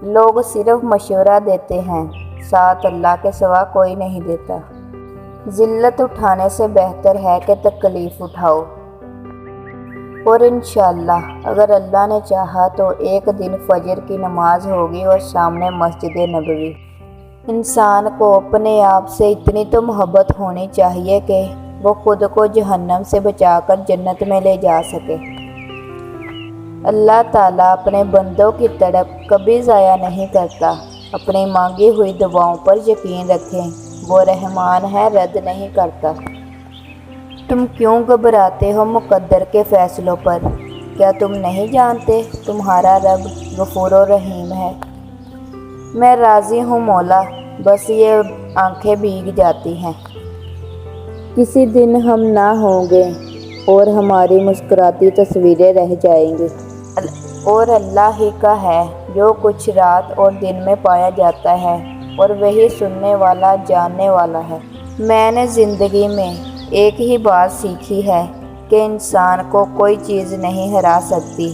लोग सिर्फ मशवरा देते हैं, साथ अल्लाह के सिवा कोई नहीं देता। जिल्लत उठाने से बेहतर है कि तकलीफ उठाओ। और इंशाअल्लाह अगर अल्लाह ने चाहा तो एक दिन फजर की नमाज होगी और सामने मस्जिद नबवी। इंसान को अपने आप से इतनी तो मोहब्बत होनी चाहिए कि वो खुद को जहन्नम से बचाकर जन्नत में ले जा सके। अल्लाह ताला अपने बंदों की तड़प कभी ज़ाया नहीं करता। अपनी मांगी हुई दुआओं पर यकीन रखें, वो रहमान है, रद्द नहीं करता। तुम क्यों घबराते हो मुक़द्दर के फ़ैसलों पर? क्या तुम नहीं जानते तुम्हारा रब गफूर और रहीम है? मैं राज़ी हूँ मौला, बस ये आंखें भीग जाती हैं। किसी दिन हम ना होंगे और हमारी मुस्कुराती तस्वीरें रह जाएंगी। और अल्लाह ही का है जो कुछ रात और दिन में पाया जाता है, और वही सुनने वाला जानने वाला है। मैंने ज़िंदगी में एक ही बात सीखी है कि इंसान को कोई चीज़ नहीं हरा सकती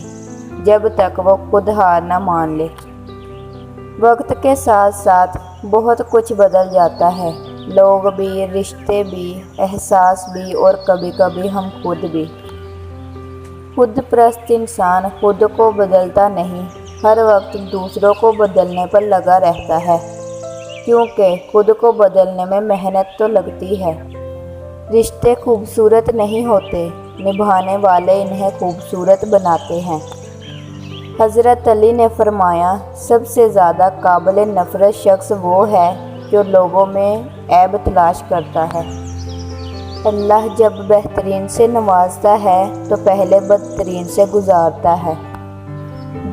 जब तक वो खुद हार ना मान ले। वक्त के साथ साथ बहुत कुछ बदल जाता है, लोग भी, रिश्ते भी, एहसास भी, और कभी कभी हम खुद भी। खुद परस्त इंसान खुद को बदलता नहीं, हर वक्त दूसरों को बदलने पर लगा रहता है, क्योंकि खुद को बदलने में मेहनत तो लगती है। रिश्ते खूबसूरत नहीं होते, निभाने वाले इन्हें खूबसूरत बनाते हैं। हज़रत अली ने फरमाया, सबसे ज़्यादा काबिल नफ़रत शख्स वो है जो लोगों में ऐब तलाश करता है। अल्लाह जब बेहतरीन से नवाजता है तो पहले बदतरीन से गुजारता है।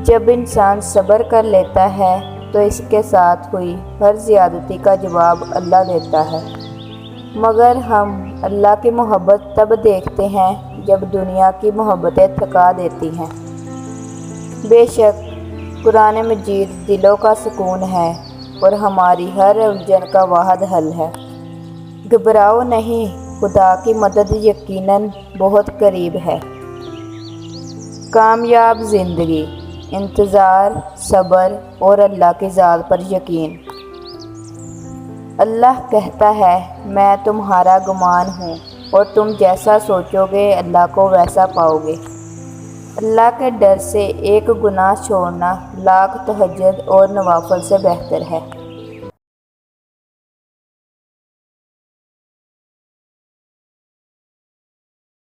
जब इंसान सब्र कर लेता है तो इसके साथ हुई हर ज़्यादती का जवाब अल्लाह देता है। मगर हम अल्लाह की मोहब्बत तब देखते हैं जब दुनिया की मोहब्बतें थका देती हैं। बेशक कुरान मजीद दिलों का सुकून है और हमारी हर उलझन का वाहिद हल है। घबराओ नहीं, खुदा की मदद यकीनन बहुत करीब है। कामयाब ज़िंदगी, इंतज़ार, सब्र और अल्लाह की ज़ात पर यकीन। अल्लाह कहता है, मैं तुम्हारा गुमान हूँ और तुम जैसा सोचोगे अल्लाह को वैसा पाओगे। अल्लाह के डर से एक गुनाह छोड़ना लाख तहज्जुद और नवाफिल से बेहतर है।